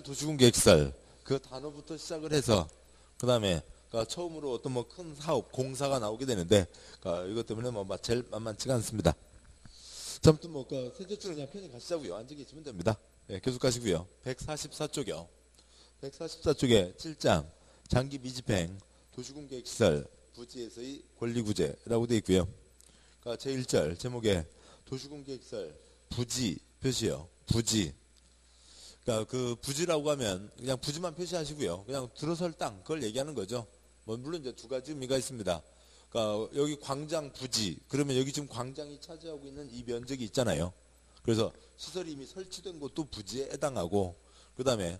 도시군계획설 그 단어부터 시작을 해서 그 다음에 처음으로 어떤 뭐 큰 사업 공사가 나오게 되는데 이것 때문에 뭐 제일 만만치가 않습니다. 자, 아무튼 뭐 셋째 줄은 그냥 편히 가시자고요. 앉아 계시면 됩니다. 예, 계속 가시고요. 144쪽이요. 144쪽에 7장 장기 미집행 도시군계획설 부지에서의 권리구제라고 되어 있고요. 제1절 제목에 도시군계획설 부지 표시요. 부지. 그 부지라고 하면 그냥 부지만 표시하시고요. 그냥 들어설 땅 그걸 얘기하는 거죠. 뭐 물론 이제 두 가지 의미가 있습니다. 여기 광장 부지 그러면 여기 지금 광장이 차지하고 있는 이 면적이 있잖아요. 그래서 시설이 이미 설치된 곳도 부지에 해당하고 그 다음에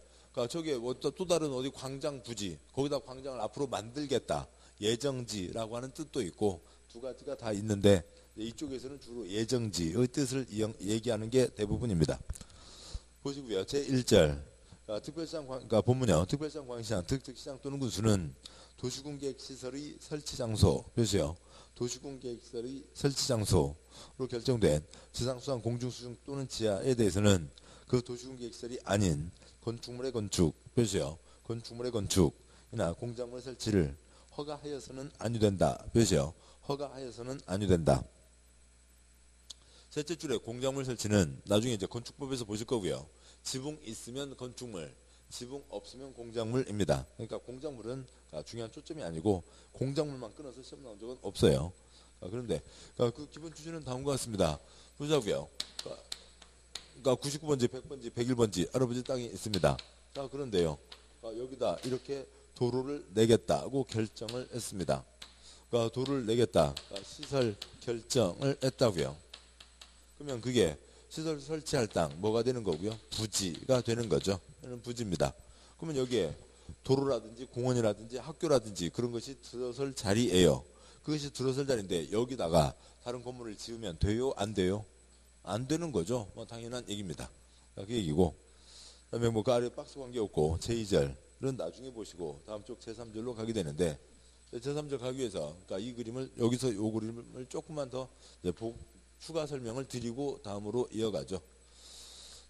저기 또 다른 어디 광장 부지 거기다 광장을 앞으로 만들겠다 예정지라고 하는 뜻도 있고 두 가지가 다 있는데 이쪽에서는 주로 예정지의 뜻을 얘기하는 게 대부분입니다. 보시고요. 제1절 특별시장 본문이요. 특별시장 광시장 특특시장 또는 군수는 도시군계획시설의 설치장소 표시요. 도시군계획시설의 설치장소로 결정된 지상수상 공중수중 또는 지하에 대해서는 그 도시군계획시설이 아닌 건축물의 건축 표시요. 건축물의 건축이나 공작물 설치를 허가하여서는 아니된다 표시요. 허가하여서는 아니된다. 셋째 줄에 공작물 설치는 나중에 이제 건축법에서 보실 거고요. 지붕 있으면 건축물, 지붕 없으면 공작물입니다. 그러니까 공작물은 중요한 초점이 아니고 공작물만 끊어서 시험 나온 적은 없어요. 그런데 그 기본 취지는 다음과 같습니다. 보자고요. 99번지, 100번지, 101번지 할아버지 땅이 있습니다. 그런데요. 여기다 이렇게 도로를 내겠다고 결정을 했습니다. 도로를 내겠다. 시설 결정을 했다고요. 그러면 그게 시설 설치할 땅 뭐가 되는 거고요? 부지가 되는 거죠. 부지입니다. 그러면 여기에 도로라든지 공원이라든지 학교라든지 그런 것이 들어설 자리예요. 그것이 들어설 자리인데 여기다가 다른 건물을 지으면 돼요? 안 돼요? 안 되는 거죠. 뭐 당연한 얘기입니다. 그 얘기고 그다음에 뭐 그 아래 박스 관계 없고 제2절은 나중에 보시고 다음 쪽 제3절로 가게 되는데 제3절 가기 위해서 이 그림을 여기서 이 그림을 조금만 더 이제 추가 설명을 드리고 다음으로 이어가죠.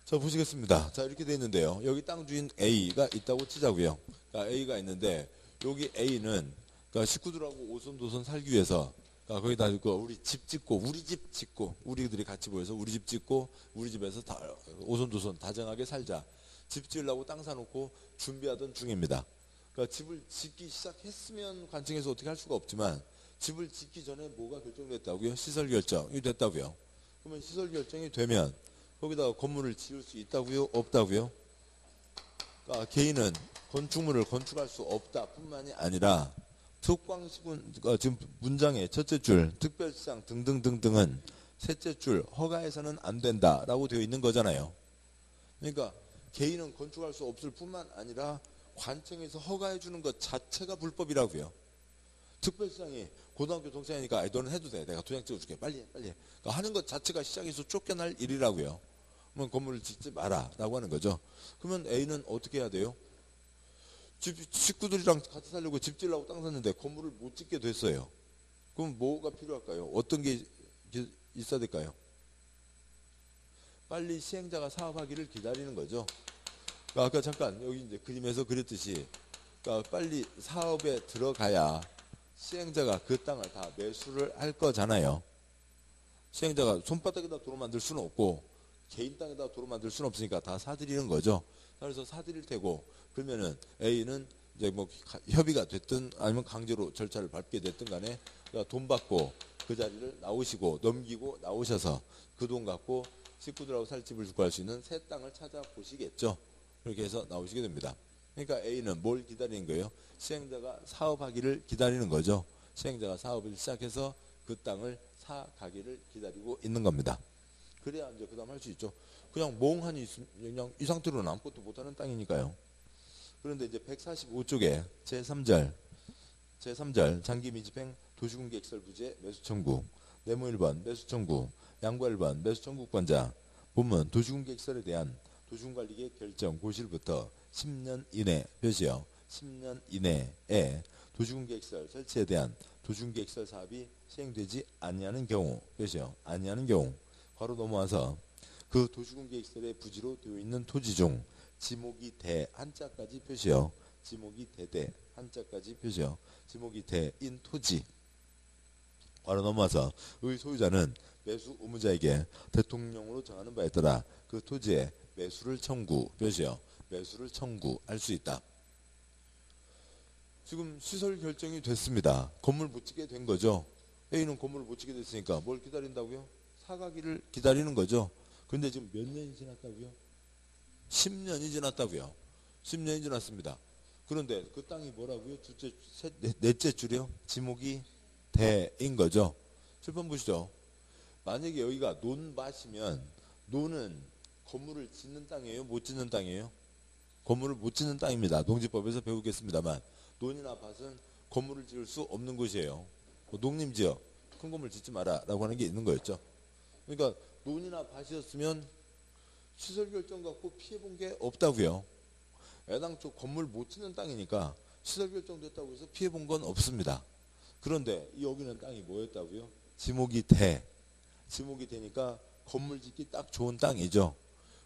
자 보시겠습니다. 자 이렇게 되어 있는데요. 여기 땅 주인 A가 있다고 치자고요. A가 있는데 여기 A는 식구들하고 오손도손 살기 위해서 거기다 우리 집 짓고 우리 집 짓고 우리들이 같이 모여서 우리 집 짓고 우리 집에서 다 오손도손 다정하게 살자. 집 지으려고 땅 사놓고 준비하던 중입니다. 집을 짓기 시작했으면 관청에서 어떻게 할 수가 없지만 집을 짓기 전에 뭐가 결정됐다고요? 시설 결정이 됐다고요. 그러면 시설 결정이 되면 거기다가 건물을 지을 수 있다고요? 없다고요? 개인은 건축물을 건축할 수 없다 뿐만이 아니라 특광시군 지금 문장의 첫째 줄 특별시장 등등등등은 셋째 줄 허가해서는 안 된다라고 되어 있는 거잖아요. 그러니까 개인은 건축할 수 없을 뿐만 아니라 관청에서 허가해 주는 것 자체가 불법이라고요. 특별시장이 고등학교 동생이니까 너는 해도 돼. 내가 도장 찍어줄게. 빨리 해. 그러니까 하는 것 자체가 시장에서 쫓겨날 일이라고요. 그러면 건물을 짓지 마라 라고 하는 거죠. 그러면 A는 어떻게 해야 돼요? 식구들이랑 같이 살려고 집 지으려고 땅 샀는데 건물을 못 짓게 됐어요. 그럼 뭐가 필요할까요? 어떤 게 있어야 될까요? 빨리 시행자가 사업하기를 기다리는 거죠. 아까 잠깐 여기 이제 그림에서 그렸듯이 빨리 사업에 들어가야 시행자가 그 땅을 다 매수를 할 거잖아요. 시행자가 손바닥에다 도로 만들 수는 없고 개인 땅에다 도로 만들 수는 없으니까 다 사들이는 거죠. 그래서 사들일 테고 그러면은 A는 이제 뭐 협의가 됐든 아니면 강제로 절차를 밟게 됐든 간에 돈 받고 그 자리를 나오시고 넘기고 나오셔서 그 돈 갖고 식구들하고 살 집을 구할 수 있는 새 땅을 찾아보시겠죠. 그렇게 해서 나오시게 됩니다. 그러니까 A는 뭘 기다리는 거예요? 시행자가 사업하기를 기다리는 거죠. 시행자가 사업을 시작해서 그 땅을 사가기를 기다리고 있는 겁니다. 그래야 이제 그 다음 할 수 있죠. 그냥 멍하니 있으면 그냥 이 상태로는 아무것도 못하는 땅이니까요. 그런데 이제 145쪽에 제3절 장기 미집행 도시군계획설 부지의 매수 청구 네모 1번 매수 청구 양보 1번 매수 청구권자 본문 도시군계획설에 대한 도시군관리계획 결정 고시일부터 10년 이내 표시요. 10년 이내에 도시군계획설 설치에 대한 도시군계획설 사업이 시행되지 아니하는 경우 표시요. 아니하는 경우 괄호 넘어와서 그 도시군계획설의 부지로 되어 있는 토지 중 지목이 대 한자까지 표시요. 지목이 대대 한자까지 표시요. 지목이 대인 토지. 바로 넘어와서 의 소유자는 매수 의무자에게 대통령으로 정하는 바에 따라 그 토지에 매수를 청구 표시요. 매수를 청구할 수 있다. 지금 시설 결정이 됐습니다. 건물 못 짓게 된 거죠. A는 건물을 못 짓게 됐으니까 뭘 기다린다고요? 사가기를 기다리는 거죠. 근데 지금 몇 년이 지났다고요? 10년이 지났다고요. 10년이 지났습니다. 그런데 그 땅이 뭐라고요? 둘째, 넷째 줄이요? 지목이 대인 거죠. 7번 보시죠. 만약에 여기가 논밭이면 논은 건물을 짓는 땅이에요? 못 짓는 땅이에요? 건물을 못 짓는 땅입니다. 농지법에서 배우겠습니다만 논이나 밭은 건물을 지을 수 없는 곳이에요. 농림지역 큰 건물 짓지 마라 라고 하는 게 있는 거였죠. 그러니까 논이나 밭이었으면 시설 결정 갖고 피해본 게 없다고요. 애당초 건물 못 짓는 땅이니까 시설 결정됐다고 해서 피해본 건 없습니다. 그런데 여기는 땅이 뭐였다고요? 지목이 대. 지목이 되니까 건물 짓기 딱 좋은 땅이죠.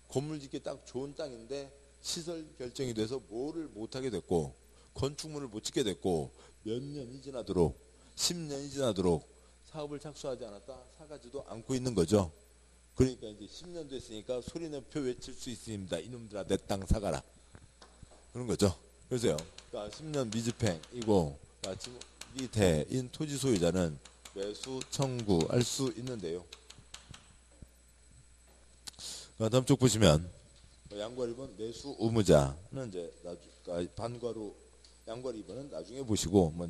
건물 짓기 딱 좋은 땅인데 시설 결정이 돼서 뭐를 못하게 됐고 건축물을 못 짓게 됐고 몇 년이 지나도록 10년이 지나도록 사업을 착수하지 않았다 사가지도 않고 있는 거죠. 그러니까 이제 10년 됐으니까 소리내표 외칠 수 있습니다. 이놈들아 내 땅 사가라. 그런 거죠. 그래서요. 그러니까 10년 미집행이고 지목이 대인 토지 소유자는 매수 청구할 수 있는데요. 다음 쪽 보시면 양괄 2번 매수 의무자는 이제 반괄호 양괄 2번은 나중에 보시고 뭐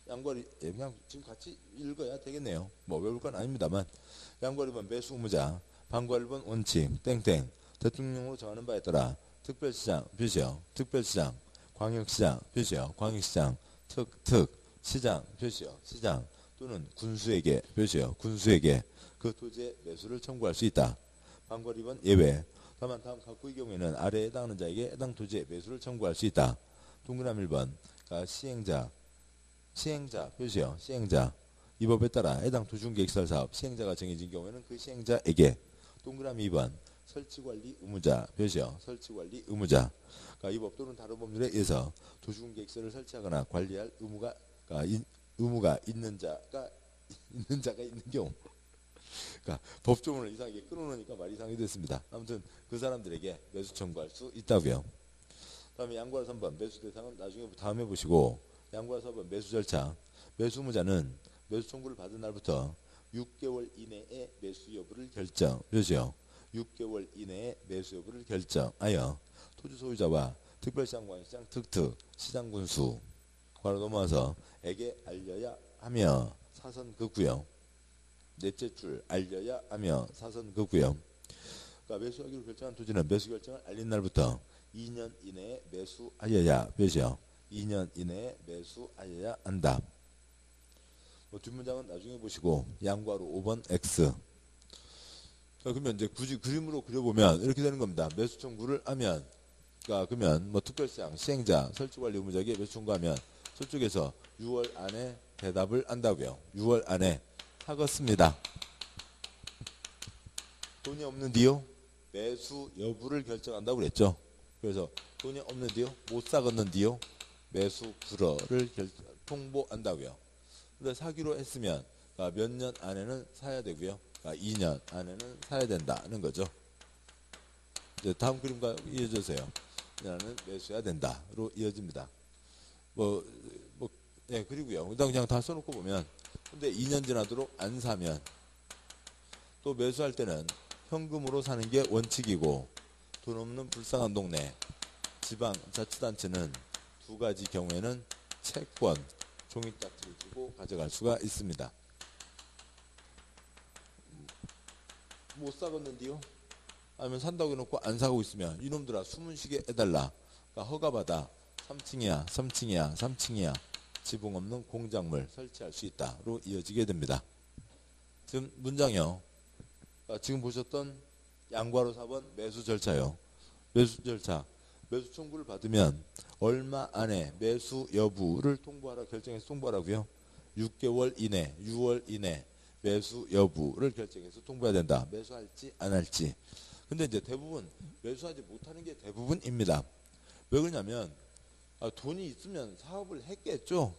양괄 그냥 지금 같이 읽어야 되겠네요. 뭐 외울 건 아닙니다만 양괄 2번 매수 의무자 반괄 1번 원칙 땡땡 대통령으로 정하는 바에 따라 특별시장 표시요. 특별시장 광역시장 표시요. 광역시장 특 시장 표시요. 시장 또는 군수에게 표시요. 군수에게 그 토지의 매수를 청구할 수 있다. 반괄 2번 예외. 다만 다음 각구의 경우에는 아래에 해당하는 자에게 해당 토지의 매수를 청구할 수 있다. 동그라미 1번 시행자 표시요. 시행자 이 법에 따라 해당 도시계획시설 사업 시행자가 정해진 경우에는 그 시행자에게 동그라미 2번 설치관리 의무자 표시요. 설치관리 의무자 그러니까 이 법 또는 다른 법률에 의해서 도시계획시설을 설치하거나 관리할 의무가 있는 자가 있는 경우 그러니까 법조문을 이상하게 끊어놓으니까 말이 이상하게 됐습니다. 아무튼 그 사람들에게 매수 청구할 수 있다고요. 다음에 양괄 3번 매수 대상은 나중에 다음에 보시고 양괄 4번 매수 절차 매수 의무자는 매수 청구를 받은 날부터 6개월 이내에 매수 여부를 결정 그렇죠. 6개월 이내에 매수 여부를 결정하여 토지 소유자와 특별시장 광역시장 특특 시장 군수 바로 넘어와서 에게 알려야 하며 사선 긋고요. 넷째 줄 알려야 하며 사선 긋고요. 그러니까 매수하기로 결정한 토지는 매수 결정을 알린 날부터 2년 이내에 매수하여야 표시요. 2년 이내에 매수하여야 한다. 뒷문장은 나중에 보시고 양괄호 5번 X. 그러면 이제 굳이 그림으로 그려보면 이렇게 되는 겁니다. 매수 청구를 하면 그러면 특별시장 시행자 설치관리 의무자에게 매수 청구하면 저쪽에서 6월 안에 대답을 한다고요. 6월 안에 사겠습니다. 돈이 없는데요. 매수 여부를 결정한다고 그랬죠. 그래서 돈이 없는데요. 못 사겠는데요. 매수 불허를 통보한다고요. 근데 사기로 했으면 몇 년 안에는 사야 되고요. 2년 안에는 사야 된다는 거죠. 이제 다음 그림과 이어져서요. 2년은 매수해야 된다로 이어집니다. 그리고요. 일단 그냥 다 써놓고 보면 근데 2년 지나도록 안 사면 또 매수할 때는 현금으로 사는 게 원칙이고 돈 없는 불쌍한 동네 지방자치단체는 두 가지 경우에는 채권 종이딱지를 주고 가져갈 수가 있습니다. 못 사겠는데요? 아니면 산다고 해놓고 안 사고 있으면 이놈들아 숨은쉬게 해달라. 그러니까 허가받아 3층이야 3층이야 3층이야 지붕 없는 공작물 설치할 수 있다로 이어지게 됩니다. 지금 문장이요. 지금 보셨던 양괄호 4번 매수 절차요. 매수 절차. 매수 청구를 받으면 얼마 안에 매수 여부를 통보하라 결정해서 통보하라고요. 6개월 이내 6월 이내 매수 여부를 결정해서 통보해야 된다. 매수할지 안 할지. 근데 이제 대부분 매수하지 못하는 게 대부분입니다. 왜 그러냐면 돈이 있으면 사업을 했겠죠.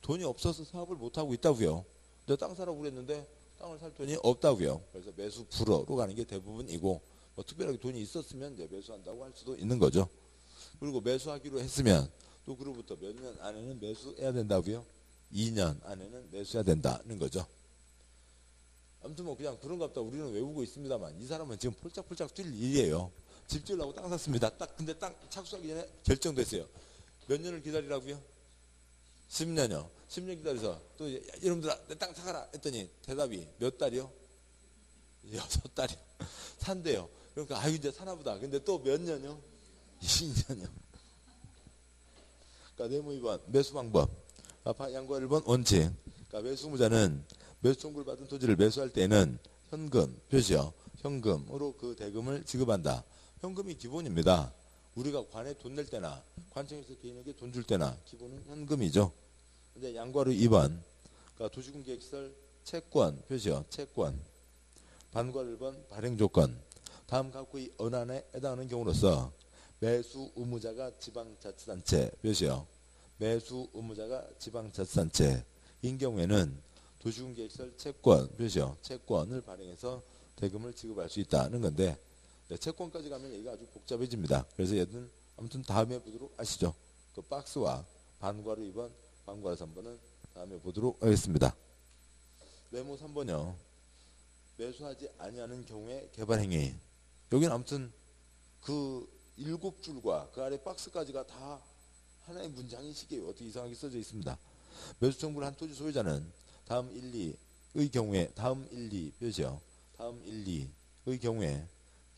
돈이 없어서 사업을 못하고 있다고요. 근데 땅 사라고 그랬는데 땅을 살 돈이 없다고요. 그래서 매수 불허로 가는 게 대부분이고, 뭐 특별하게 돈이 있었으면 이제 매수한다고 할 수도 있는 거죠. 그리고 매수하기로 했으면 또 그로부터 몇 년 안에는 매수해야 된다고요. 2년 안에는 매수해야 된다는 거죠. 아무튼 뭐 그냥 그런가 보다 우리는 외우고 있습니다만, 이 사람은 지금 폴짝폴짝 뛸 일이에요. 집 지으려고 땅 샀습니다. 근데 땅 착수하기 전에 결정됐어요. 몇 년을 기다리라고요? 10년이요. 10년 기다려서 또 여러분들아 내 땅 사가라 했더니 대답이 몇 달이요? 6달이요. 산대요. 그러니까 아유 이제 사나보다. 근데 또 몇 년이요? 20년이요. 그러니까 네모 2번 매수 방법. 양과 1번 원칙. 그러니까 매수무자는 매수 청구를 받은 토지를 매수할 때는 현금 표시요. 현금으로 그 대금을 지급한다. 현금이 기본입니다. 우리가 관에 돈 낼 때나 관청에서 개인에게 돈 줄 때나 기본은 현금이죠. 근데 양과로 2번 그러니까 도시군 계획시설 채권 표시요. 채권. 반과로 1번 발행 조건. 다음 각구의 어느 안에 해당하는 경우로서 매수 의무자가 지방자치단체 표시요. 매수 의무자가 지방자치단체인 경우에는 도시군 계획시설 채권 표시요. 채권을 발행해서 대금을 지급할 수 있다는 건데, 채권까지 가면 얘기가 아주 복잡해집니다. 그래서 얘는 아무튼 다음에 보도록 하시죠. 그 박스와 반괄호 2번, 반괄호 3번은 다음에 보도록 하겠습니다. 네모 3번이요. 매수하지 아니하는 경우의 개발행위. 여기는 아무튼 그 7줄과 그 아래 박스까지가 다 하나의 문장이시기에요. 어떻게 이상하게 써져 있습니다. 매수 청구를 한 토지 소유자는 다음 1, 2의 경우에 다음 1, 2 표시요. 다음 1, 2의 경우에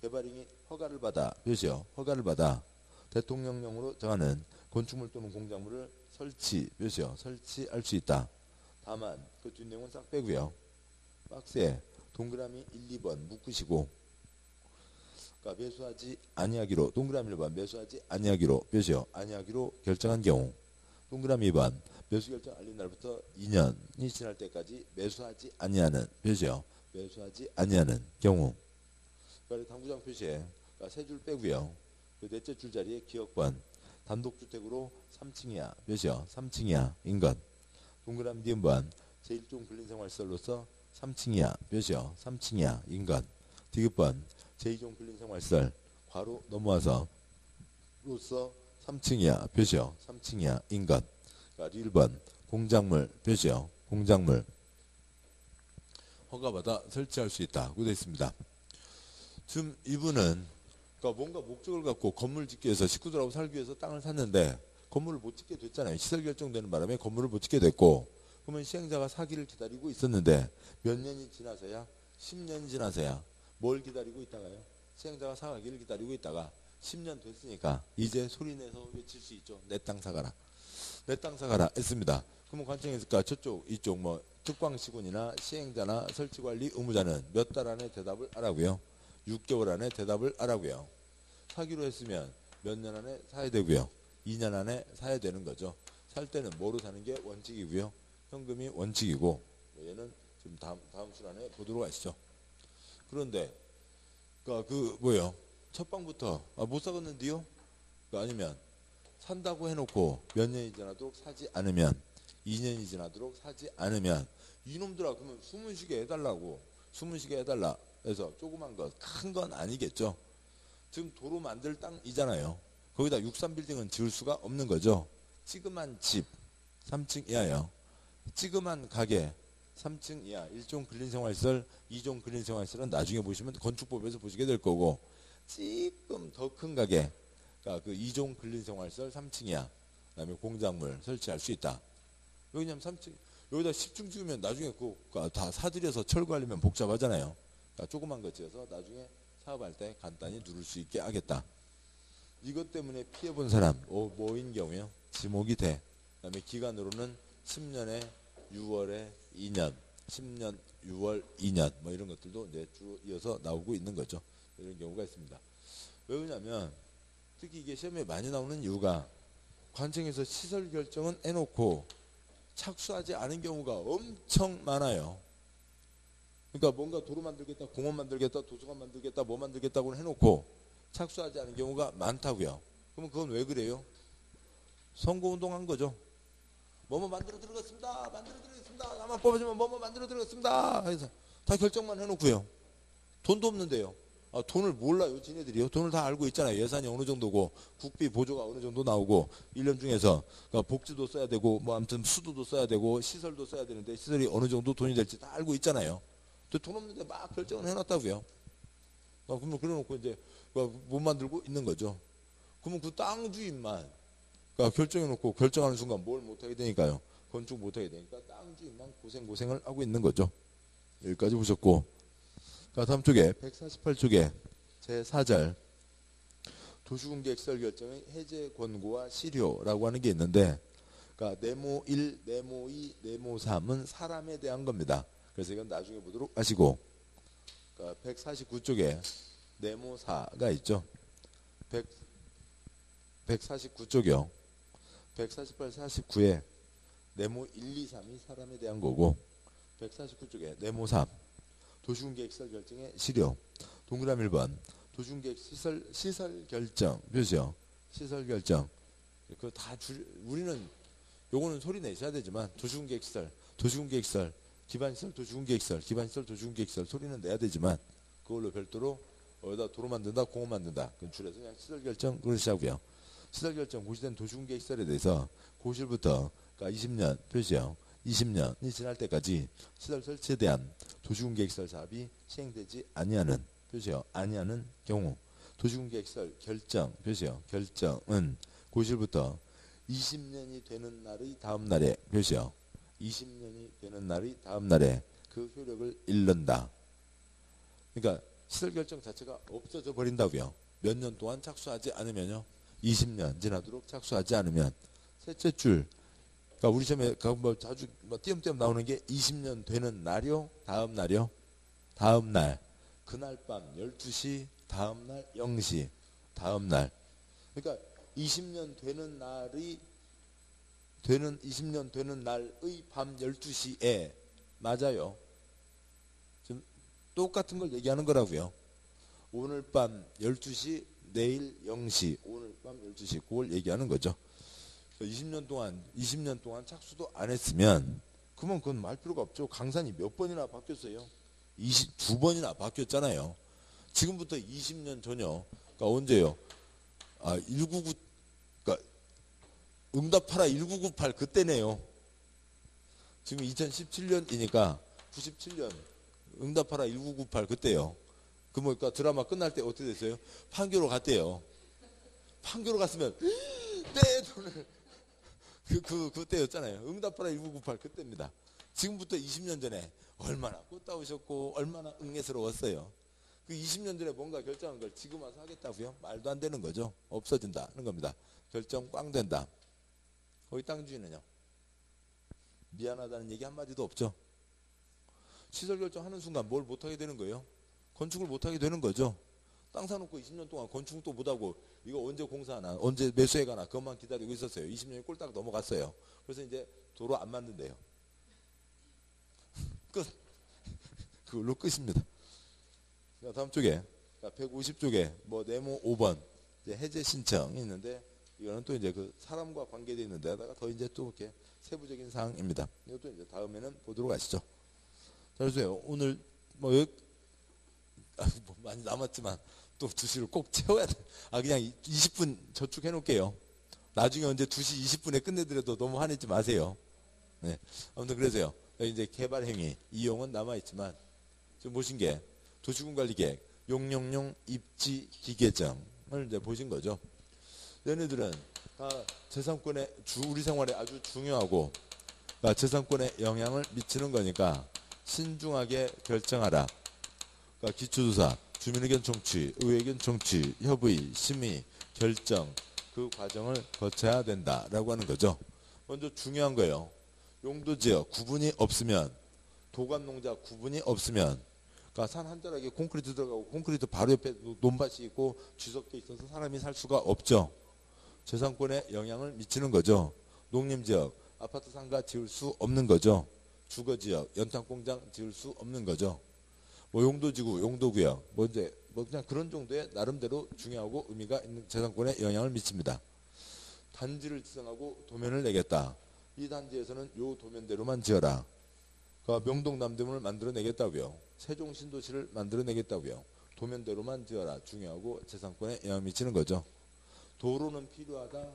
개발행위 허가를 받아 표시요. 허가를 받아 대통령령으로 정하는 건축물 또는 공작물을 설치 표시요. 설치할 수 있다. 다만 그 뒷내용은 싹 빼고요. 박스에 동그라미 1, 2번 묶으시고, 그러니까 매수하지 아니하기로 동그라미 1번 매수하지 아니하기로 표시요. 아니하기로 결정한 경우, 동그라미 2번 매수 결정 알린 날부터 2년이 지날 때까지 매수하지 아니하는 표시요. 매수하지 아니하는 경우. 그러니까 당구장 표시에 세 줄 빼고요. 그 넷째 줄 자리에 기업권 단독주택으로 3층이야 표시요. 3층이야 인것. 동그라미 니은번 제1종 근린생활시설로서 3층이야 표시요. 3층이야 인것. 디귿번 제2종 근린생활시설 괄호 넘어와서 로서 3층이야 표시요. 3층이야 인것. 그러니까 1번 공작물 표시요. 공작물 허가받아 설치할 수 있다고 되어 있습니다. 지금 이분은 그러니까 뭔가 목적을 갖고 건물 짓기 위해서 식구들하고 살기 위해서 땅을 샀는데 건물을 못 짓게 됐잖아요. 시설 결정되는 바람에 건물을 못 짓게 됐고, 그러면 시행자가 사기를 기다리고 있었는데 몇 년이 지나서야 10년이 지나서야 뭘 기다리고 있다가요? 시행자가 사가기를 기다리고 있다가 10년 됐으니까 이제 소리내서 외칠 수 있죠. 내 땅 사가라. 내 땅 사가라 했습니다. 그러면 관청에서 저쪽 이쪽 뭐 특광시군이나 시행자나 설치관리 의무자는 몇 달 안에 대답을 하라고요? 6개월 안에 대답을 하라고요. 사기로 했으면 몇 년 안에 사야 되고요. 2년 안에 사야 되는 거죠. 살 때는 뭐로 사는 게 원칙이고요. 현금이 원칙이고, 얘는 지금 다음 순환에 보도록 하시죠. 그런데 그 뭐요? 첫 방부터 못 사겠는데요? 아니면 산다고 해놓고 몇 년이 지나도록 사지 않으면, 2년이 지나도록 사지 않으면, 이놈들아 그러면 숨은쉬게 해달라고, 숨은쉬게 해달라 해서 조그만 것, 큰 건 아니겠죠. 지금 도로 만들 땅이잖아요. 거기다 63빌딩은 지을 수가 없는 거죠. 찌그만 집 3층 이하요. 찌그만 가게 3층 이하 1종 근린생활시설, 2종 근린생활시설은 나중에 보시면 건축법에서 보시게 될 거고, 조금 더 큰 가게, 그러니까 그 2종 근린생활시설 3층 이하, 그 다음에 공작물 설치할 수 있다. 왜냐면 3층 여기다 10층 지으면 나중에 그거 다 사들여서 철거하려면 복잡하잖아요. 그러니까 조그만 거 지어서 나중에 사업할 때 간단히 누를 수 있게 하겠다. 이것 때문에 피해본 사람 뭐인 경우요? 지목이 돼. 그 다음에 기간으로는 10년에 6월에 2년, 10년 6월 2년 뭐 이런 것들도 이제 쭉 이어서 나오고 있는 거죠. 이런 경우가 있습니다. 왜 그러냐면 특히 이게 시험에 많이 나오는 이유가 관청에서 시설 결정은 해놓고 착수하지 않은 경우가 엄청 많아요. 그러니까 뭔가 도로 만들겠다, 공원 만들겠다, 도서관 만들겠다, 뭐 만들겠다고 해놓고 착수하지 않은 경우가 많다고요. 그러면 그건 왜 그래요? 선거운동한 거죠. 뭐뭐 만들어 드리겠습니다. 만들어 드리겠습니다. 나만 뽑아주면 뭐뭐 만들어 드리겠습니다. 그래서 다 결정만 해놓고요. 돈도 없는데요. 아, 돈을 몰라요, 지네들이요. 돈을 다 알고 있잖아요. 예산이 어느 정도고 국비 보조가 어느 정도 나오고 1년 중에서 그러니까 복지도 써야 되고 뭐 아무튼 수도도 써야 되고 시설도 써야 되는데 시설이 어느 정도 돈이 될지 다 알고 있잖아요. 또 돈 없는데 막 결정을 해놨다고요. 그러면 그래놓고 이제 못 만들고 있는 거죠. 그러면 그 땅 주인만 결정해놓고 결정하는 순간 뭘 못하게 되니까요. 건축 못하게 되니까 땅 주인만 고생을 하고 있는 거죠. 여기까지 보셨고, 다음 쪽에 148쪽에 제4절 도시군계획설 결정의 해제 권고와 실효라고 하는 게 있는데, 그러니까 네모 1, 네모 2, 네모 3은 사람에 대한 겁니다. 그래서 이건 나중에 보도록 하시고, 그러니까 149쪽에 네모 4가 있죠. 149쪽이요. 148, 49에 네모 1, 2, 3이 사람에 대한 거고 149쪽에 네모 3 도시군계획설 결정의 실효 동그라미 1번 도시군계획 시설 결정 표시요. 시설 결정 그 다 우리는 요거는 소리 내셔야 되지만 도시군계획설 기반시설 도시군계획설 소리는 내야 되지만 그걸로 별도로 어디다 도로 만든다 공원 만든다 그건 줄여서 그냥 시설 결정 그러시자고요. 시설 결정 고시된 도시군계획설에 대해서 고실부터 그러니까 20년 표시요. 20년이 지날 때까지 시설 설치에 대한 도시군계획설 사업이 시행되지 아니하는 표시요. 아니하는 경우 도시군계획설 결정 표시요. 결정은 고실부터 20년이 되는 날의 다음 날에 표시요. 20년이 되는 날의 다음 날에 그 효력을 잃는다. 그러니까 시설 결정 자체가 없어져 버린다고요. 몇 년 동안 착수하지 않으면요. 20년 지나도록 착수하지 않으면 셋째 줄 그러니까 우리 시험에 뭐 자주 띄엄띄엄 나오는 게 20년 되는 날이요. 다음 날이요. 다음 날 그날 밤 12시 다음 날 0시 다음 날 그러니까 20년 되는 날의 20년 되는 날의 밤 12시에 맞아요. 지금 똑같은 걸 얘기하는 거라고요. 오늘 밤 12시 내일 0시 오늘 밤 12시 그걸 얘기하는 거죠. 20년 동안 착수도 안 했으면 그러면 그건 말 필요가 없죠. 강산이 몇 번이나 바뀌었어요. 22번이나 바뀌었잖아요. 지금부터 20년 전요. 그러니까 언제요? 199 그러니까 응답하라 1998 그때네요. 지금 2017년이니까 97년 응답하라 1998 그때요. 그 뭐니까 드라마 끝날 때 어떻게 됐어요? 판교로 갔대요. 판교로 갔으면 내 돈을 그때였잖아요. 응답하라 1998 그때입니다. 지금부터 20년 전에 얼마나 꽃다우셨고 얼마나 응애스러웠어요. 그 20년 전에 뭔가 결정한 걸 지금 와서 하겠다고요? 말도 안 되는 거죠. 없어진다는 겁니다. 결정 꽝 된다. 거기 땅 주인은요. 미안하다는 얘기 한마디도 없죠. 시설 결정하는 순간 뭘 못하게 되는 거예요? 건축을 못하게 되는 거죠. 땅 사놓고 20년 동안 건축도 못하고 이거 언제 공사하나 언제 매수해 가나 그것만 기다리고 있었어요. 20년이 꼴딱 넘어갔어요. 그래서 이제 도로 안 만든대요. 끝. 그걸로 끝입니다. 다음 쪽에 150쪽에 뭐 네모 5번 이제 해제 신청이 있는데 이거는 또 이제 그 사람과 관계되어 있는 데다가 더 이제 또 이렇게 세부적인 사항입니다. 이것도 이제 다음에는 보도록 하시죠. 자, 그래서 오늘 뭐 많이 남았지만 또 2시를 꼭 채워야 돼. 그냥 20분 저축해 놓을게요. 나중에 언제 2시 20분에 끝내더라도 너무 화내지 마세요. 네. 아무튼 그래서요. 여기 이제 개발행위 이용은 남아있지만 지금 보신 게 도시군관리계획 용역용 입지 기계정을 이제 보신 거죠. 얘네들은 다 재산권의 우리 생활에 아주 중요하고 재산권에 영향을 미치는 거니까 신중하게 결정하라. 그러니까 기초조사, 주민의견 청취, 의회의견 청취, 협의, 심의, 결정 그 과정을 거쳐야 된다라고 하는 거죠. 먼저 중요한 거예요. 용도지역 구분이 없으면 도감농자 구분이 없으면 그러니까 산 한자락에 콘크리트 들어가고 콘크리트 바로 옆에 논밭이 있고 쥐석대 있어서 사람이 살 수가 없죠. 재산권에 영향을 미치는 거죠. 농림지역 아파트 상가 지을 수 없는 거죠. 주거지역 연탄공장 지을 수 없는 거죠. 뭐 용도지구, 용도구역, 뭐 이제 뭐 그냥 그런 정도의 나름대로 중요하고 의미가 있는 재산권에 영향을 미칩니다. 단지를 지정하고 도면을 내겠다. 이 단지에서는 요 도면대로만 지어라. 그러니까 명동 남대문을 만들어내겠다고요. 세종 신도시를 만들어내겠다고요. 도면대로만 지어라. 중요하고 재산권에 영향을 미치는 거죠. 도로는 필요하다.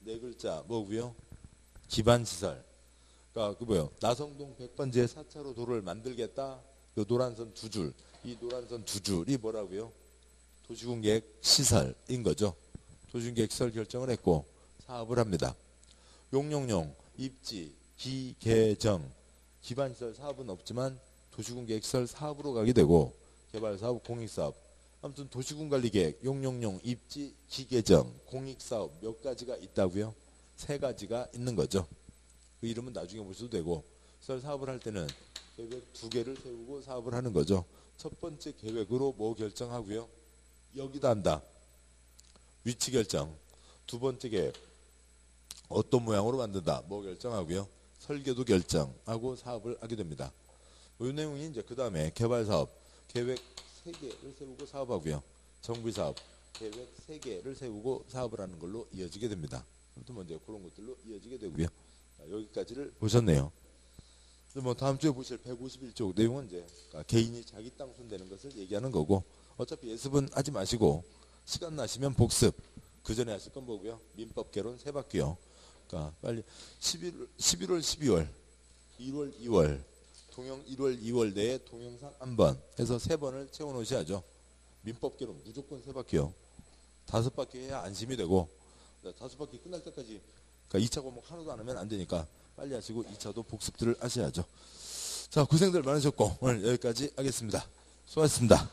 네 글자 뭐고요? 기반시설. 그러니까 그 뭐요? 나성동 100번지에 4차로 도로를 만들겠다. 그 노란선 두 줄. 이 노란선 두 줄이 뭐라고요? 도시군계획 시설인 거죠. 도시군계획 시설 결정을 했고 사업을 합니다. 용용용, 입지, 기개정, 기반시설 사업은 없지만 도시군계획시설 사업으로 가게 되고 개발사업, 공익사업 아무튼 도시군관리계획, 용용용, 입지, 기개정, 공익사업 몇 가지가 있다고요? 세 가지가 있는 거죠. 그 이름은 나중에 보셔도 되고 시설 사업을 할 때는 계획 두 개를 세우고 사업을 하는 거죠. 첫 번째 계획으로 뭐 결정하고요? 여기다 한다. 위치 결정. 두 번째 계획 어떤 모양으로 만든다. 뭐 결정하고요? 설계도 결정하고 사업을 하게 됩니다. 이 내용이 이제 그 다음에 개발사업 계획 3개를 세우고 사업하고요. 정비사업 계획 3개를 세우고 사업을 하는 걸로 이어지게 됩니다. 아무튼 먼저 그런 것들로 이어지게 되고요. 자, 여기까지를 보셨네요. 뭐 다음 주에 보실 151쪽 내용은 이제 개인이 자기 땅 손대는 것을 얘기하는 거고 어차피 예습은 하지 마시고 시간 나시면 복습 그 전에 하실 건 뭐고요? 민법 개론 세 바퀴요. 그러니까 빨리 11월, 12월, 1월, 2월 동영 1월, 2월 내에 동영상 한 번 해서 3번을 채워 놓으셔야죠. 민법 개론 무조건 3바퀴요. 5바퀴 해야 안심이 되고 5바퀴 끝날 때까지 그러니까 2차 과목 하나도 안 하면 안 되니까 빨리 하시고 2차도 복습들을 하셔야죠. 자, 고생들 많으셨고 오늘 여기까지 하겠습니다. 수고하셨습니다.